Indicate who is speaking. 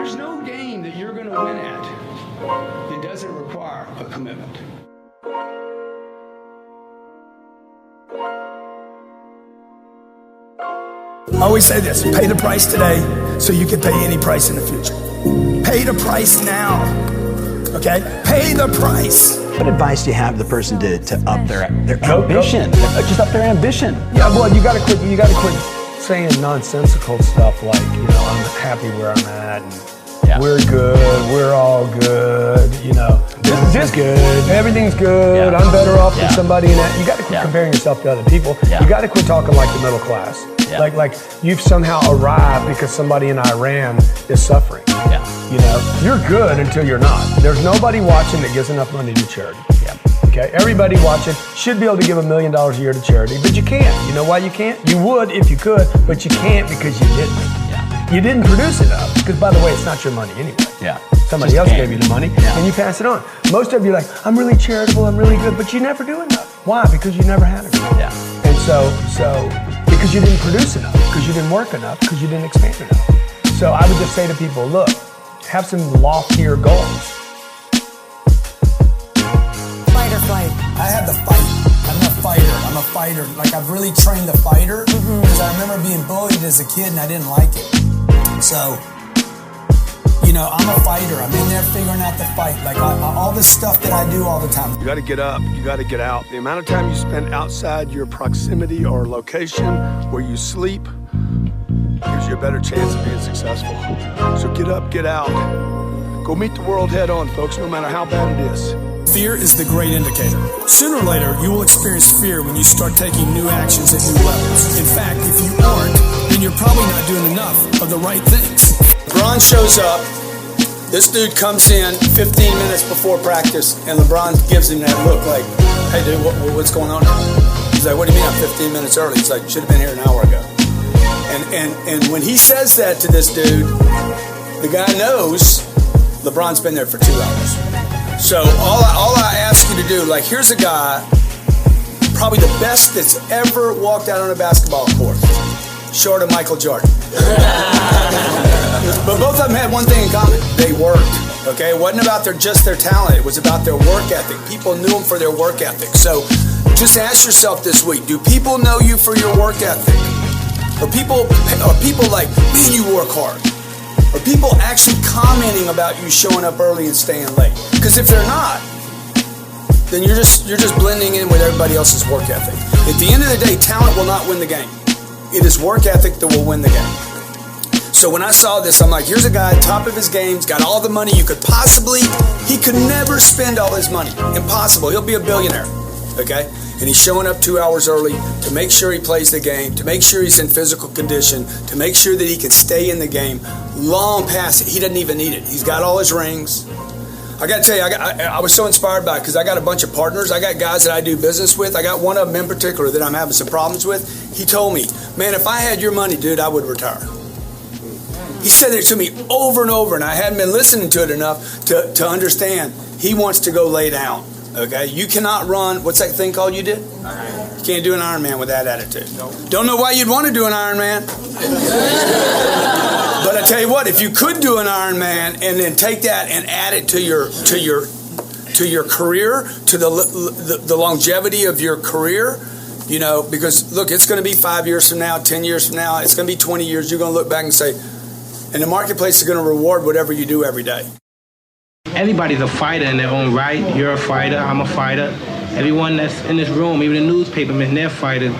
Speaker 1: There's no game that you're going to win at that doesn't require a commitment.
Speaker 2: I always say this, pay the price today so you can pay any price in the future. Pay the price now, okay? Pay the price.
Speaker 3: What advice do you have the person to up their ambition? Just up their ambition.
Speaker 4: Yeah, well, you gotta quit saying nonsensical stuff like, I'm happy where I'm at, and we're good, we're all good, this is good, everything's good, I'm better off than somebody in that. You gotta quit comparing yourself to other people. You gotta quit talking like the middle class. Like you've somehow arrived because somebody in Iran is suffering. You're good until you're not. There's nobody watching that gives enough money to charity. Okay, everybody watching should be able to give $1 million a year to charity, but you can't. You know why you can't? You would if you could, but you can't because you didn't. You didn't produce enough, because by the way, it's not your money anyway. Somebody else gave you the money, and you pass it on. Most of you are like, I'm really charitable, I'm really good, but you never do enough. Why? Because you never had enough. And so because you didn't produce enough, because you didn't work enough, because you didn't expand enough. So I would just say to people, look, have some loftier goals.
Speaker 5: Fight or flight?
Speaker 6: I had to fight. I'm a fighter. Like, I've really trained the fighter because I remember being bullied as a kid and I didn't like it. So, I'm a fighter. I'm in there figuring out the fight. Like, all the stuff that I do all the time.
Speaker 7: You got to get up. You got to get out. The amount of time you spend outside your proximity or location where you sleep gives you a better chance of being successful. So get up, get out. Go meet the world head on, folks, no matter how bad it is.
Speaker 6: Fear is the great indicator. Sooner or later, you will experience fear when you start taking new actions at new levels. In fact, if you aren't, then you're probably not doing enough of the right things. LeBron shows up. This dude comes in 15 minutes before practice, and LeBron gives him that look like, hey, dude, what's going on here? He's like, what do you mean I'm 15 minutes early? He's like, should have been here an hour ago. And when he says that to this dude, the guy knows LeBron's been there for 2 hours. So all I ask you to do, like, here's a guy, probably the best that's ever walked out on a basketball court, short of Michael Jordan. But both of them had one thing in common. They worked, okay? It wasn't about just their talent. It was about their work ethic. People knew them for their work ethic. So just ask yourself this week, do people know you for your work ethic? Are people like, man, you work hard? Are people actually commenting about you showing up early and staying late? Because if they're not, then you're just blending in with everybody else's work ethic. At the end of the day, talent will not win the game. It is work ethic that will win the game. So when I saw this, I'm like, here's a guy, top of his game, he's got all the money you could possibly, he could never spend all his money. Impossible. He'll be a billionaire, okay? And he's showing up 2 hours early to make sure he plays the game, to make sure he's in physical condition, to make sure that he can stay in the game long past it. He doesn't even need it. He's got all his rings. I got to tell you, I was so inspired by it because I got a bunch of partners. I got guys that I do business with. I got one of them in particular that I'm having some problems with. He told me, man, if I had your money, dude, I would retire. He said it to me over and over, and I hadn't been listening to it enough to understand. He wants to go lay down, okay? You cannot run, what's that thing called you did? You can't do an Ironman with that attitude. Don't know why you'd want to do an Ironman. But I tell you what, if you could do an Ironman and then take that and add it to your career, to the longevity of your career, because look, it's going to be 5 years from now, 10 years from now, it's going to be 20 years. You're going to look back and say, and the marketplace is going to reward whatever you do every day.
Speaker 8: Everybody's a fighter in their own right. You're a fighter, I'm a fighter. Everyone that's in this room, even the newspapermen, they're fighters.